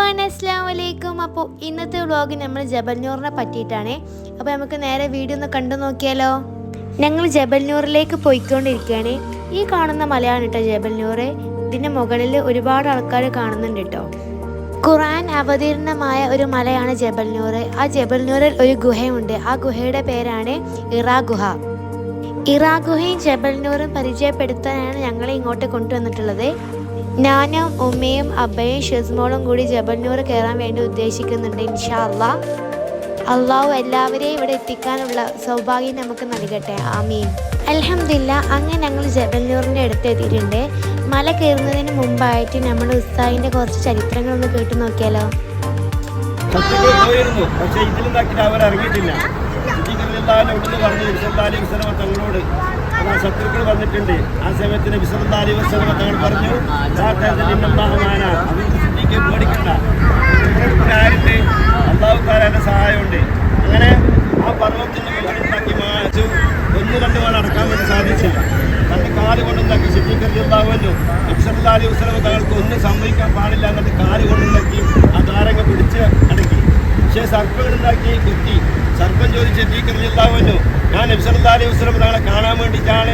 Everyone അസ്സലാമു അലൈക്കും. അപ്പോൾ ഇന്നത്തെ വ്ളോഗ് നമ്മൾ ജബൽ നൂറിനെ പറ്റിയിട്ടാണ്. അപ്പോൾ നമുക്ക് നേരെ വീഡിയോ ഒന്ന് കണ്ടു നോക്കിയാലോ. ഞങ്ങൾ ജബൽ നൂറിലേക്ക് പോയിക്കൊണ്ടിരിക്കുകയാണ്. ഈ കാണുന്ന മലയാണ് കേട്ടോ ജബൽ നൂറ്. ഇതിൻ്റെ മുകളിൽ ഒരുപാട് ആൾക്കാർ കാണുന്നുണ്ട് കേട്ടോ. ഖുർആൻ അവതീർണമായ ഒരു മലയാണ് ജബൽ നൂറ്. ആ ജബൽ നൂറിൽ ഒരു ഗുഹയുണ്ട്. ആ ഗുഹയുടെ പേരാണ് ഇറാ ഗുഹ. ഇറാ ഗുഹയും ജബൽ നൂറും പരിചയപ്പെടുത്താനാണ് ഞങ്ങളെ ഇങ്ങോട്ട് കൊണ്ടുവന്നിട്ടുള്ളത്. ഞാനും ഉമ്മയും അബ്ബയും ഷെസ്മോളും കൂടി ജബൽ നൂർ കയറാൻ വേണ്ടി ഉദ്ദേശിക്കുന്നുണ്ട്. ഇൻഷാ അല്ലാഹ്. അള്ളാഹു എല്ലാവരെയും ഇവിടെ എത്തിക്കാനുള്ള സൗഭാഗ്യം നമുക്ക് നൽകട്ടെ. ആമീൻ. അൽഹംദുലില്ലാഹ്. അങ്ങനെ ഞങ്ങൾ ജബൽ നൂറിൻ്റെ അടുത്ത് എത്തിയിട്ടുണ്ട്. മല കയറുന്നതിന് മുമ്പായിട്ട് നമ്മുടെ ഉസ്താദിൻ്റെ കുറച്ച് ചരിത്രങ്ങളൊന്ന് കേട്ടു നോക്കിയാലോ. പക്ഷേ ഇതിലുണ്ടാക്കിയിട്ട് അവർ ഇറങ്ങിയിട്ടില്ല. തങ്ങളോട് ശത്രുക്കൾ വന്നിട്ടുണ്ട്. ആ സമയത്ത് നബി സല്ലല്ലാഹു അലൈഹി വസല്ലം തങ്ങൾ പറഞ്ഞു, അവർക്ക് സിദ്ദീഖെ പേടിക്കണ്ട, അല്ലാഹു തആലയുടെ സഹായമുണ്ട്. അങ്ങനെ ആ പർവ്വതത്തിന്റെ മുകളിലുണ്ടാക്കി മാച്ചു ഒന്ന് രണ്ട് വാൾ അടക്കാൻ വേണ്ടി സാധിച്ചില്ല. തന്റെ കാല് കൊണ്ടുണ്ടാക്കി സിദ്ദീഖ് റളിയല്ലാഹു അൻഹു നബി സല്ലല്ലാഹു അലൈഹി വസല്ലം തങ്ങൾക്ക് ഒന്നും സംഭവിക്കാൻ പാടില്ല എന്നിട്ട് കാല് കൊണ്ടുണ്ടാക്കി ആ ധാരങ്ങ പിടിച്ച് അടക്കി. പക്ഷേ സർപ്പങ്ങളുണ്ടാക്കി കുത്തി. സർപ്പം ചോദിച്ച് സിദ്ദീഖ് റളിയല്ലാഹു അൻഹു, ഞാൻ നബി സല്ലല്ലാഹു അലൈഹി വസല്ലം തങ്ങളെ കാണാൻ വേണ്ടിയിട്ടാണ്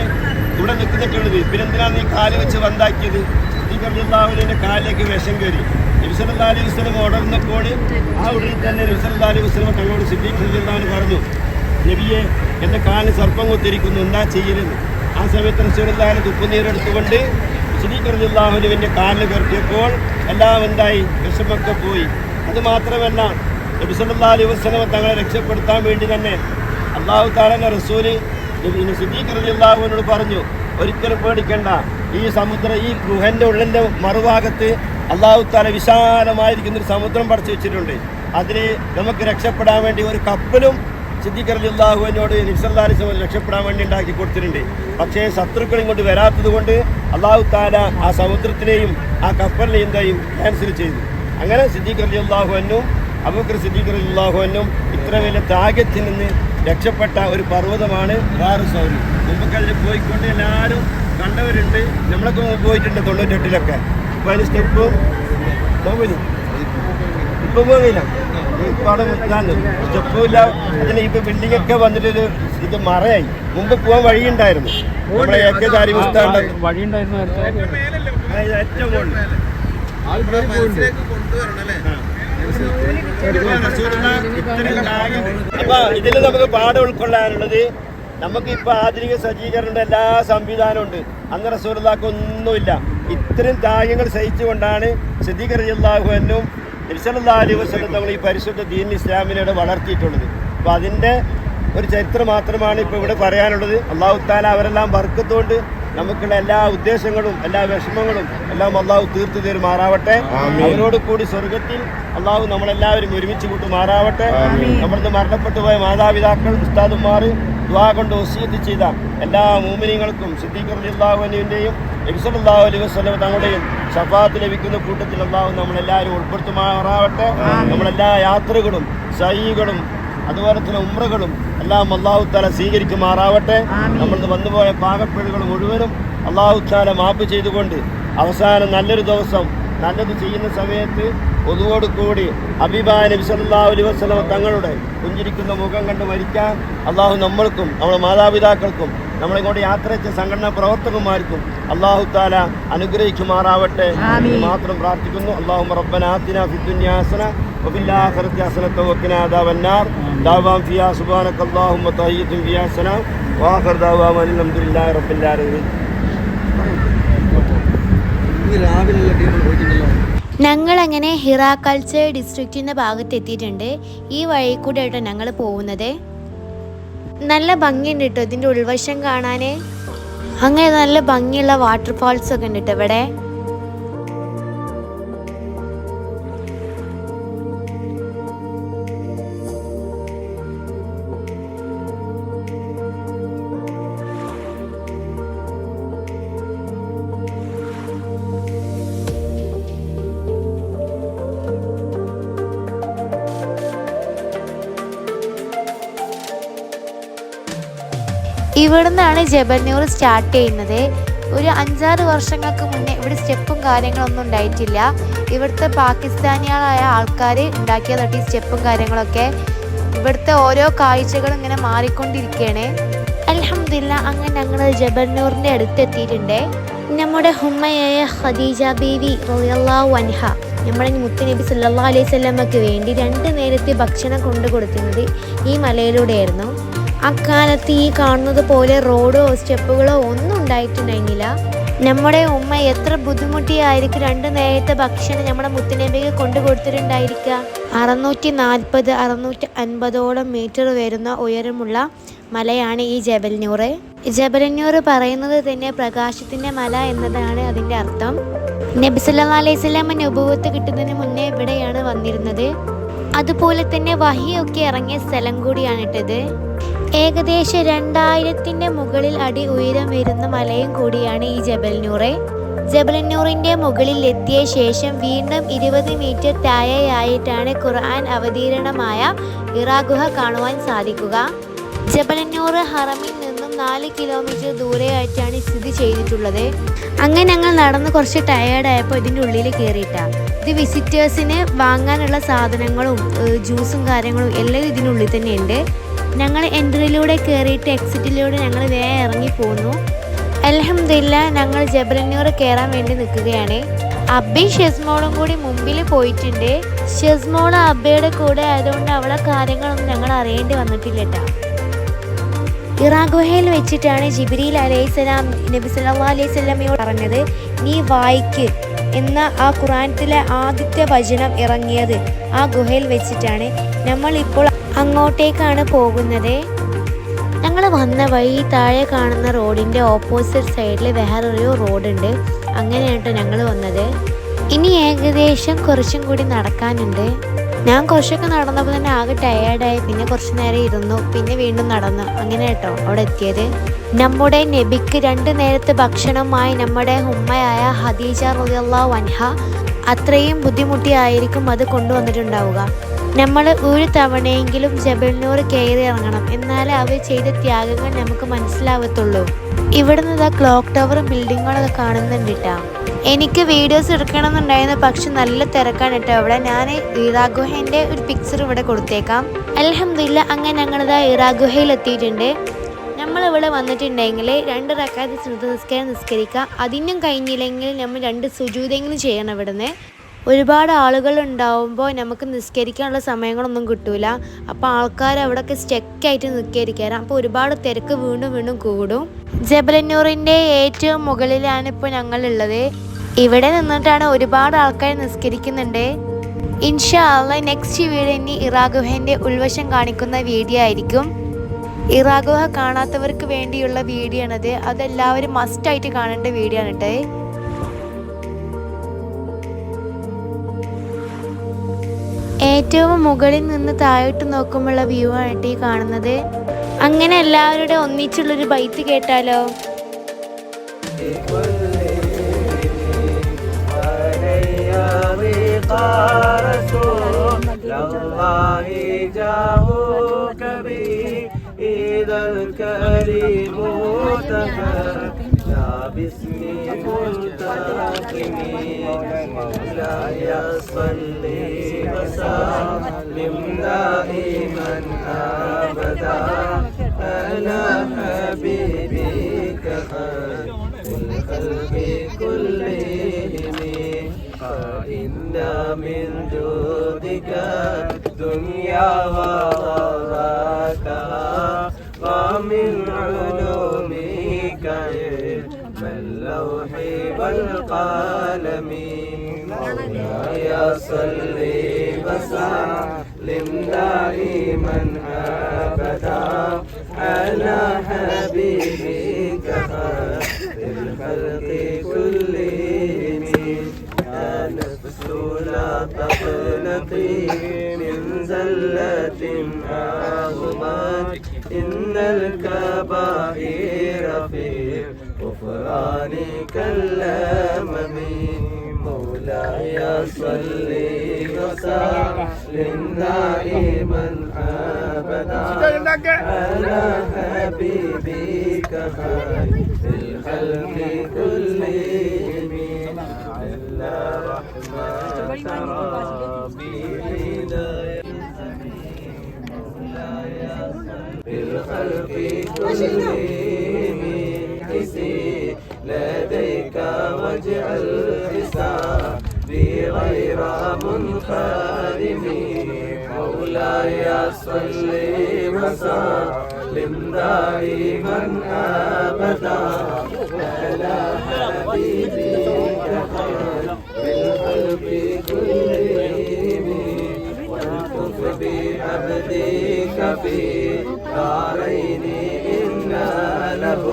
ഇവിടെ നിൽക്കുന്നിട്ടുള്ളത്, പിന്നെന്തിനാണ് നീ കാല് വെച്ച് വന്താക്കിയത്? സിദ്ദീഖ് റളിയല്ലാഹു അൻഹുവിന്റെ കാലിലേക്ക് വിഷം കയറി. നബി സല്ലല്ലാഹു അലൈഹി വസല്ലം ഉടർന്നപ്പോൾ ആ ഉടനെ തന്നെ നബി സല്ലല്ലാഹു അലൈഹി വസല്ലം തങ്ങളോട് സിദ്ദീഖ് റളിയല്ലാഹു അൻഹു പറഞ്ഞു, നബിയെ, എൻ്റെ കാലിന് സർപ്പം കുത്തിയിരിക്കുന്നു, എന്താ ചെയ്യരുത്? ആ സമയത്ത് റസൂലുള്ളാഹി തുപ്പുനീരെടുത്തുകൊണ്ട് സിദ്ദീഖ് റളിയല്ലാഹു അൻഹുവിൻ്റെ കാലിൽ പുരട്ടിയപ്പോൾ എല്ലാം എന്തായി? വിഷമൊക്കെ പോയി. അതുമാത്രമല്ല, നബി സല്ലല്ലാഹു അലൈഹി വസല്ലം തങ്ങളെ രക്ഷപ്പെടുത്താൻ വേണ്ടി തന്നെ അല്ലാഹു തആലയുടെ റസൂല് സിദ്ദീഖ് റളിയല്ലാഹു അൻഹുവിനോട് പറഞ്ഞു, ഒരിക്കലും പേടിക്കണ്ട, ഈ സമുദ്രം, ഈ ഗുഹൻ്റെ ഉള്ളിൻ്റെ മറുഭാഗത്ത് അല്ലാഹു തആല വിശാലമായിരിക്കുന്നൊരു സമുദ്രം പടച്ചു വെച്ചിട്ടുണ്ട്. അതിൽ നമുക്ക് രക്ഷപ്പെടാൻ വേണ്ടി ഒരു കപ്പലും സിദ്ദീഖ് റളിയല്ലാഹു അൻഹുവിനോട് നബി സല്ലല്ലാഹു അലൈഹി വസല്ലം രക്ഷപ്പെടാൻ വേണ്ടി ഉണ്ടാക്കി കൊടുത്തിട്ടുണ്ട്. പക്ഷേ ശത്രുക്കൾ ഇങ്ങോട്ട് വരാത്തത് കൊണ്ട് അല്ലാഹു തആല ആ സമുദ്രത്തിലെയും ആ കപ്പലിനെയും എന്തായും ക്യാൻസൽ ചെയ്തു. അങ്ങനെ സിദ്ദീഖ് റളിയല്ലാഹു അൻഹുവും അബൂബക്കർ സിദ്ദീഖ് റളിയല്ലാഹു അൻഹുവും ഇത്ര വലിയ ത്യാഗത്തിൽ നിന്ന് രക്ഷപ്പെട്ട ഒരു പർവ്വതമാണ് ഗാറു സൗരി. മുമ്പൊക്കെ പോയിക്കൊണ്ട് എല്ലാവരും കണ്ടവരുണ്ട്. നമ്മളൊക്കെ പോയിട്ടുണ്ട് 98-ലൊക്കെ. അപ്പോൾ അതിന് സ്റ്റെപ്പും പോകില്ല, ഇപ്പം പോകില്ല, ഇപ്പം അവിടെ ഇതാണ് സ്റ്റെപ്പും ഇല്ല. അതിന് ഇപ്പം ബിൽഡിങ്ങൊക്കെ വന്നിട്ടൊരു ഇത് മറയായി. മുമ്പ് പോകാൻ വഴിയുണ്ടായിരുന്നു. നമ്മുടെ ഒക്കെ കാര്യം വഴിയുണ്ടായിരുന്നു ഏറ്റവും കൂടുതൽ. അപ്പൊ ഇതിൽ നമുക്ക് പാഠം ഉൾക്കൊള്ളാനുള്ളത്, നമുക്കിപ്പോൾ ആധുനിക സജ്ജീകരണങ്ങളുടെ എല്ലാ സംവിധാനവും ഉണ്ട്. അന്ന് റസൂലുള്ളാഹിക്ക് ഒന്നുമില്ല. ഇത്രയും ത്യാഗങ്ങൾ സഹിച്ചുകൊണ്ടാണ് സിദ്ദീഖ് റളിയല്ലാഹു അൻഹുവും നബി സല്ലല്ലാഹു അലൈഹി വസല്ലം തങ്ങൾ ഈ പരിശുദ്ധ ദീൻ ഇസ്ലാമിനെ വളർത്തിയിട്ടുള്ളത്. അപ്പോൾ അതിൻ്റെ ഒരു ചരിത്രം മാത്രമാണ് ഇപ്പോൾ ഇവിടെ പറയാനുള്ളത്. അല്ലാഹു തആല അവരെല്ലാം ബർക്കത്തുകൊണ്ട് നമുക്കുള്ള എല്ലാ ഉദ്ദേശങ്ങളും എല്ലാ വിഷമങ്ങളും എല്ലാം അള്ളാഹു തീർത്തു തരുമാറാവട്ടെ. അവരോട് കൂടി സ്വർഗത്തിൽ അള്ളാഹു നമ്മളെല്ലാവരും ഒരുമിച്ച് കൂട്ടുമാറാവട്ടെ. നമ്മളിന്ന് മരണപ്പെട്ടു പോയ മാതാപിതാക്കൾ, ഉസ്താദുമാർ, ദുആ കൊണ്ട് വസിയത്ത് ചെയ്ത എല്ലാ മുഅ്മിനീങ്ങൾക്കും സിദ്ദീഖ് റളിയല്ലാഹു അൻഹുവിൻ്റെയും നബി സല്ലല്ലാഹു അലൈഹി വസല്ലം തങ്ങളുടെയും ശഫാഅത്ത് ലഭിക്കുന്ന കൂട്ടത്തിൽ അള്ളാഹു നമ്മളെല്ലാവരും ഉൾപ്പെടുത്തുമാറാവട്ടെ. നമ്മളെല്ലാ യാത്രകളും സഈകളും അതുപോലെ തന്നെ ഉംറകളും എല്ലാം അല്ലാഹു തആല സ്വീകരിക്കുമാറാവട്ടെ. നമ്മൾ വന്നുപോയ പാകപ്പിഴകൾ മുഴുവനും അല്ലാഹു തആല മാപ്പ് ചെയ്തുകൊണ്ട് അവസാനം നല്ലൊരു ദിവസം നല്ലത് ചെയ്യുന്ന സമയത്ത് ഒതുവോട് കൂടി ഹബീബായ നബി സല്ലല്ലാഹു അലൈഹി വസല്ലം തങ്ങളുടെ പുഞ്ചിരിക്കുന്ന മുഖം കണ്ട് മരിക്കാൻ അള്ളാഹു നമ്മൾക്കും നമ്മുടെ മാതാപിതാക്കൾക്കും നമ്മളിങ്ങോട്ട് യാത്ര ചെയ്ത സംഘടനാ പ്രവർത്തകന്മാർക്കും അല്ലാഹു തആല അനുഗ്രഹിക്കുമാറാവട്ടെ മാത്രം പ്രാർത്ഥിക്കുന്നു. അല്ലാഹുമ്മ റബ്ബനാ ആതിനാ ഫിദ്ദുനിയാ ഹസന വഫിൽ ആഖിറതി ഹസനത വഖിനാ അദാബന്നാർ. ദഅവാം ഫിയാ സുബ്ഹാനകല്ലാഹുമ്മ തഹിയ്യത്തുൻ ഫിയാ സലാം വആഖിറു ദഅവാനാ അൽഹംദുലില്ലാഹി റബ്ബിൽ ആലമീൻ. ഞങ്ങളങ്ങനെ ഹിറ കൾച്ചർ ഡിസ്ട്രിക്റ്റിൻ്റെ ഭാഗത്ത് എത്തിയിട്ടുണ്ട്. ഈ വഴി കൂടെ ആയിട്ടോ ഞങ്ങൾ പോകുന്നത്. നല്ല ഭംഗിയുണ്ട് കേട്ടോ ഇതിൻ്റെ ഉൾവശം കാണാൻ. അങ്ങനെ നല്ല ഭംഗിയുള്ള വാട്ടർഫാൾസ് ഒക്കെ ഉണ്ട് കേട്ടോ ഇവിടെ. ഇവിടുന്നാണ് ജബൽ നൂർ സ്റ്റാർട്ട് ചെയ്യുന്നത്. ഒരു 5-6 വർഷങ്ങൾക്ക് മുന്നേ ഇവിടെ സ്റ്റെപ്പും കാര്യങ്ങളൊന്നും ഉണ്ടായിട്ടില്ല. ഇവിടുത്തെ പാകിസ്ഥാനികളായ ആൾക്കാർ ഉണ്ടാക്കിയതൊട്ട് ഈ സ്റ്റെപ്പും കാര്യങ്ങളൊക്കെ. ഇവിടുത്തെ ഓരോ കാഴ്ചകളും ഇങ്ങനെ മാറിക്കൊണ്ടിരിക്കുകയാണ്. അൽഹംദുലില്ലാ, അങ്ങനെ ഞങ്ങൾ ജബൽ നൂറിൻ്റെ അടുത്തെത്തിയിട്ടുണ്ട്. നമ്മുടെ ഹുമ്മയായ ഖദീജ ബീവി റളിയല്ലാഹു അൻഹ നമ്മുടെ മുത്തുനബി സല്ലല്ലാഹു അലൈഹി വസല്ലമക്ക് വേണ്ടി 2 നേരത്തെ ഭക്ഷണം കൊണ്ടു കൊടുക്കുന്നത് ഈ മലയിലൂടെയായിരുന്നു. അക്കാലത്ത് ഈ കാണുന്നത് പോലെ റോഡോ സ്റ്റെപ്പുകളോ ഒന്നും ഉണ്ടായിട്ടുണ്ടായിരുന്നില്ല. നമ്മുടെ ഉമ്മ എത്ര ബുദ്ധിമുട്ടിയായിരിക്കും 2 നേരത്തെ ഭക്ഷണം നമ്മുടെ മുത്തുനബിക്ക് കൊണ്ടു കൊടുത്തിട്ടുണ്ടായിരിക്കുക. 640-650 മീറ്റർ വരുന്ന ഉയരമുള്ള മലയാണ് ഈ ജബൽ നൂർ. ജബൽ നൂർ പറയുന്നത് തന്നെ പ്രകാശത്തിൻ്റെ മല എന്നതാണ് അതിൻ്റെ അർത്ഥം. നബി സല്ലല്ലാഹു അലൈഹി വസല്ലം നബുവത്ത് കിട്ടുന്നതിന് മുന്നേ ഇവിടെയാണ് വന്നിരുന്നത്. അതുപോലെ തന്നെ വഹിയൊക്കെ ഇറങ്ങിയ സ്ഥലം കൂടിയാണിട്ടത്. ഏകദേശം 2000-ന്റെ മുകളിൽ അടി ഉയരം വരുന്ന മലയും കൂടിയാണ് ഈ ജബൽ നൂർ. ജബൽ നൂറിൻ്റെ മുകളിൽ എത്തിയ ശേഷം വീണ്ടും 20 മീറ്റർ താഴെയായിട്ടാണ് ഖുർആൻ അവതീർണമായ ഹിറാ ഗുഹ കാണുവാൻ സാധിക്കുക. ജബൽ നൂർ ഹറമിൽ നിന്നും 4 കിലോമീറ്റർ ദൂരെയായിട്ടാണ് സ്ഥിതി ചെയ്തിട്ടുള്ളത്. അങ്ങനെ ഞങ്ങൾ നടന്ന് കുറച്ച് ടയേർഡായപ്പോൾ ഇതിൻ്റെ ഉള്ളിൽ കയറിയിട്ടാണ്. ഇത് വിസിറ്റേഴ്സിന് വാങ്ങാനുള്ള സാധനങ്ങളും ജ്യൂസും കാര്യങ്ങളും എല്ലാം ഇതിനുള്ളിൽ തന്നെ ഉണ്ട്. ഞങ്ങൾ എൻട്രിയിലൂടെ കയറിയിട്ട് എക്സിറ്റിലൂടെ ഞങ്ങൾ വേഗം ഇറങ്ങി പോന്നു. അൽഹംദുലില്ലാ, ഞങ്ങൾ ജബൽ നൂർ കയറാൻ വേണ്ടി നിൽക്കുകയാണ്. അബ്ബയും ഷെസ്മോളും കൂടി മുമ്പിൽ പോയിട്ടുണ്ട്. ഷെസ്മോൾ അബ്ബയുടെ കൂടെ ആയതുകൊണ്ട് അവളെ കാര്യങ്ങളൊന്നും ഞങ്ങൾ അറിയേണ്ടി വന്നിട്ടില്ല കേട്ടോ. ഹിറാ ഗുഹയിൽ വെച്ചിട്ടാണ് ജിബ്രീൽ അലൈഹിസ്സലാം നബി സല്ലല്ലാഹു അലൈഹി വസല്ലമയോട് പറഞ്ഞത്, നീ വായിക്ക് എന്ന ആ ഖുർആനിലെ ആദ്യത്തെ വചനം ഇറങ്ങിയത് ആ ഗുഹയിൽ വെച്ചിട്ടാണ്. നമ്മളിപ്പോൾ അങ്ങോട്ടേക്കാണ് പോകുന്നത്. ഞങ്ങൾ വന്ന വഴി താഴെ കാണുന്ന റോഡിൻ്റെ ഓപ്പോസിറ്റ് സൈഡിൽ വേറൊരു റോഡുണ്ട്. അങ്ങനെയാണ് ഞങ്ങൾ വന്നത്. ഇനി ഏകദേശം കുറച്ചും കൂടി നടക്കാനുണ്ട്. ഞാൻ കുറച്ചൊക്കെ നടന്നപ്പോൾ തന്നെ ആകെ ടയേർഡായി. പിന്നെ കുറച്ച് നേരം ഇരുന്നു, പിന്നെ വീണ്ടും നടന്നു. അങ്ങനെ കേട്ടോ അവിടെ എത്തിയത്. നമ്മുടെ നബിക്ക് 2 നേരത്തെ ഭക്ഷണമായി നമ്മുടെ ഉമ്മയായ ഖദീജ റളിയല്ലാഹു അൻഹ അത്രയും ബുദ്ധിമുട്ടിയായിരിക്കും അത് കൊണ്ടുവന്നിട്ടുണ്ടാവുക. നമ്മൾ ഒരു തവണയെങ്കിലും ജബൽ നൂർ കയറി ഇറങ്ങണം, എന്നാലേ അവർ ചെയ്ത ത്യാഗങ്ങൾ നമുക്ക് മനസ്സിലാവത്തുള്ളൂ. ഇവിടെ നിന്ന് ക്ലോക്ക് ടവറും ബിൽഡിങ്ങുകളൊക്കെ കാണുന്നുണ്ട് കേട്ടോ. എനിക്ക് വീഡിയോസ് എടുക്കണമെന്നുണ്ടായിരുന്നു, പക്ഷെ നല്ല തിരക്കാണ് കേട്ടോ അവിടെ. ഞാൻ ഹിറാ ഗുഹേൻ്റെ ഒരു പിക്ചർ ഇവിടെ കൊടുത്തേക്കാം. അൽഹംദുലില്ലാ, അങ്ങനെ ഞങ്ങളിതാ ഹിറാ ഗുഹയിൽ എത്തിയിട്ടുണ്ട്. നമ്മളിവിടെ വന്നിട്ടുണ്ടെങ്കിൽ 2 റക്അത്ത് സുന്നത്ത് നിസ്കാരം നിസ്കരിക്കുക. അതിനും കഴിഞ്ഞില്ലെങ്കിൽ നമ്മൾ 2 സുജൂദെങ്കിലും ചെയ്യണം. ഇവിടുന്ന് ഒരുപാട് ആളുകൾ ഉണ്ടാവുമ്പോൾ നമുക്ക് നിസ്കരിക്കാനുള്ള സമയങ്ങളൊന്നും കിട്ടൂല. അപ്പോൾ ആൾക്കാർ അവിടെയൊക്കെ സ്റ്റക്കായിട്ട് നിസ്കരിക്കാറ്. അപ്പോൾ ഒരുപാട് തിരക്ക് വീണ്ടും കൂടും. ജബൽ നൂറിൻ്റെ ഏറ്റവും മുകളിലാണ് ഇപ്പോൾ ഞങ്ങളുള്ളത്. ഇവിടെ നിന്നിട്ടാണ് ഒരുപാട് ആൾക്കാർ നിസ്കരിക്കുന്നുണ്ട്. ഇൻഷാ അല്ലാഹ് നെക്സ്റ്റ് വീഡിയോ ഇനി ഹിറാ ഗുഹേൻ്റെ ഉൾവശം കാണിക്കുന്ന വീഡിയോ ആയിരിക്കും. ഹിറാ ഗുഹ കാണാത്തവർക്ക് വേണ്ടിയുള്ള വീഡിയോ ആണത്. അതെല്ലാവരും മസ്റ്റായിട്ട് കാണേണ്ട വീഡിയോ ആണ് കേട്ടോ. ഏറ്റവും മുകളിൽ നിന്ന് താഴോട്ട് നോക്കുമ്പോഴുള്ള വ്യൂ ആണ് ഈ കാണുന്നത്. അങ്ങനെ എല്ലാവരുടെ ഒന്നിച്ചുള്ളൊരു ബൈത്ത് കേട്ടാലോ. باسمي منتقمي مولاي صل وسلم دائما ابدا على حبيبك خير الخلق كلهم فإن من جودك الدنيا وضراكها ومن علومك اللوح والقلم مولاي صل وسلم دائما ابدا على حبيبك خير الخلق كلهم نفس لا تقلقي من زلة عظمت إن الكبائر في غفران كالأمم مولاي صل وسلم دائما أبدا على حبيبك خير الخلق كلهم رحمة ربي هداية بالخلق كلهم حسي لديك واجعل حسابي غير منخرم مولاي صل وسلم دائما ابدا على حبيبك خير بالخلق كلهم والطف بعبدك في دارين إن له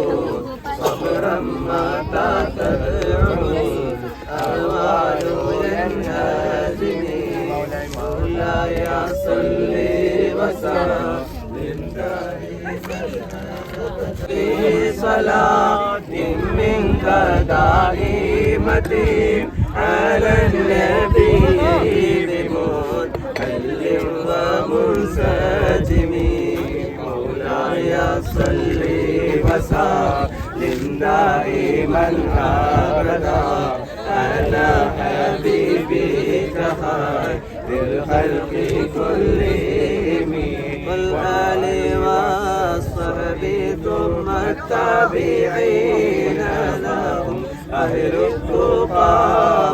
صبرا متى تدعو الأهوال ينهزمي مولاي صل وسلم في صلاة منك دائمة على النبي بمتكلم ومنسجم مولاي صل وسلم دائما أبدا على حبيبك خير الخلق كلهم والآل والصحب ثم التابعين لهم أهل التقى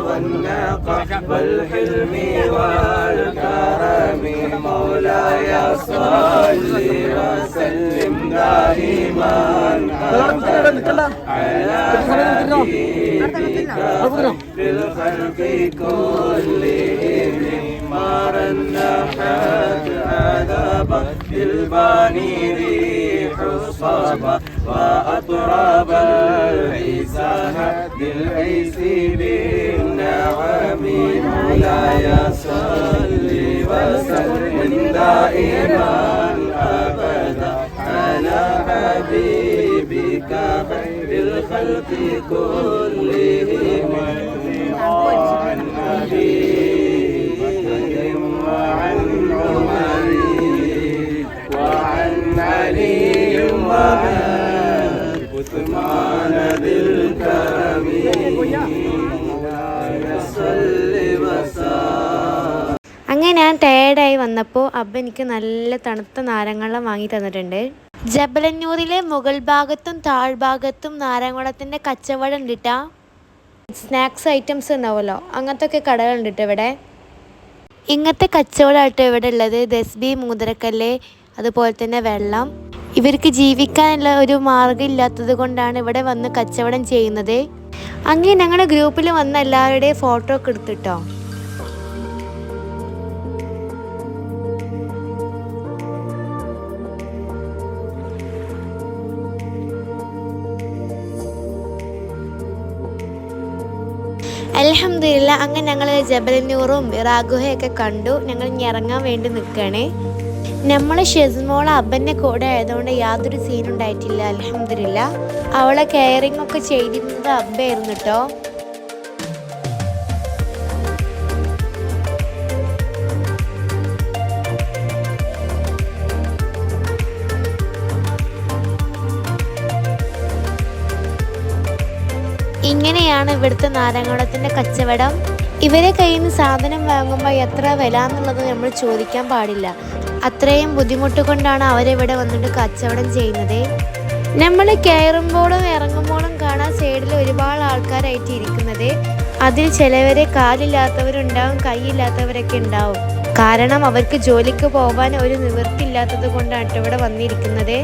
والنقى والحلم والكرم مولاي صل وسلم دائما أبدا على حبيبك في الخلق كلهم مار النحات عذابا بالباني ريح صابا وأطراب العيسان بالعيس بالنعم مولاي صل وسلم دائما أبدا على حبيبك خير الخلق كلهم وعن نبيهم وعن عمر وعن علي وعن عثمان ذي الكرم صل وسلم. അങ്ങനെ ഞാൻ ടയേർഡായി വന്നപ്പോൾ അബ്ബ എനിക്ക് നല്ല തണുത്ത നാരങ്ങവെള്ളം വാങ്ങി തന്നിട്ടുണ്ട്. ജബലന്നൂരിലെ മുകൾ ഭാഗത്തും താഴ്ഭാഗത്തും നാരങ്ങവെള്ളത്തിൻ്റെ കച്ചവടം ഉണ്ടിട്ടാ. സ്നാക്സ് ഐറ്റംസ് ഉണ്ടാവുമല്ലോ, അങ്ങനത്തെ ഒക്കെ കടകളുണ്ട് കേട്ടോ ഇവിടെ. ഇങ്ങനത്തെ കച്ചവടമായിട്ടോ ഇവിടെ ഉള്ളത്. ദസ്ബി, മൂതിരക്കല്ല്, അതുപോലെ തന്നെ വെള്ളം. ഇവർക്ക് ജീവിക്കാനുള്ള ഒരു മാർഗ്ഗം ഇല്ലാത്തത് കൊണ്ടാണ് ഇവിടെ വന്ന് കച്ചവടം ചെയ്യുന്നത്. അങ്ങനെ ഞങ്ങളുടെ ഗ്രൂപ്പിൽ വന്ന എല്ലാവരുടെയും ഫോട്ടോ ഒക്കെ എടുത്തിട്ടോ. അൽഹംദുലില്ലാ, അങ്ങനെ ഞങ്ങൾ ജബലന്നൂറും റാഗുഹയൊക്കെ കണ്ടു. ഞങ്ങൾ ഇനി ഇറങ്ങാൻ വേണ്ടി നിൽക്കുകയാണ്. നമ്മൾ ഷെസ്മോളെ അബ്ബൻ്റെ കൂടെ ആയതുകൊണ്ട് യാതൊരു സീനുണ്ടായിട്ടില്ല. അൽഹംദുലില്ലാ, അവളെ കെയറിങ് ഒക്കെ ചെയ്തിരുന്നത് അബ്ബയായിരുന്നു കേട്ടോ. ഇങ്ങനെയാണ് ഇവിടുത്തെ നാരങ്ങവെള്ളത്തിൻ്റെ കച്ചവടം. ഇവരെ കയ്യിൽ നിന്ന് സാധനം വാങ്ങുമ്പോൾ എത്ര വില എന്നുള്ളത് നമ്മൾ ചോദിക്കാൻ പാടില്ല. അത്രയും ബുദ്ധിമുട്ട് കൊണ്ടാണ് അവരിവിടെ വന്നിട്ട് കച്ചവടം ചെയ്യുന്നത്. നമ്മൾ കയറുമ്പോഴും ഇറങ്ങുമ്പോഴും കാണാൻ സൈഡിൽ ഒരുപാട് ആൾക്കാരായിട്ട് ഇരിക്കുന്നത്. അതിൽ ചിലവരെ കാലില്ലാത്തവരുണ്ടാവും, കൈയില്ലാത്തവരൊക്കെ ഉണ്ടാവും. കാരണം അവർക്ക് ജോലിക്ക് പോകാൻ ഒരു നിവൃത്തിയില്ലാത്തത് കൊണ്ടാണ് ഇവിടെ വന്നിരിക്കുന്നത്.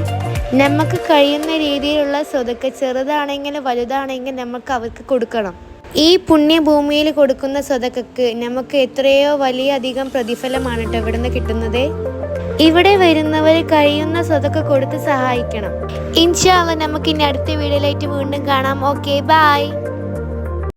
നമുക്ക് കഴിയുന്ന രീതിയിലുള്ള സ്വതക്ക, ചെറുതാണെങ്കിലും വലുതാണെങ്കിലും നമുക്ക് അവർക്ക് കൊടുക്കണം. ഈ പുണ്യഭൂമിയിൽ കൊടുക്കുന്ന സ്വതക്കക്ക് നമുക്ക് എത്രയോ വലിയ അധികം പ്രതിഫലമാണ് കേട്ടോ ഇവിടെ നിന്ന് കിട്ടുന്നത്. ഇവിടെ വരുന്നവർ കഴിയുന്ന സ്വതക്ക കൊടുത്ത് സഹായിക്കണം. ഇൻഷാ അല്ലാഹ് നമുക്ക് ഇനി അടുത്ത വീഡിയോയിലായിട്ട് വീണ്ടും കാണാം. Okay, by.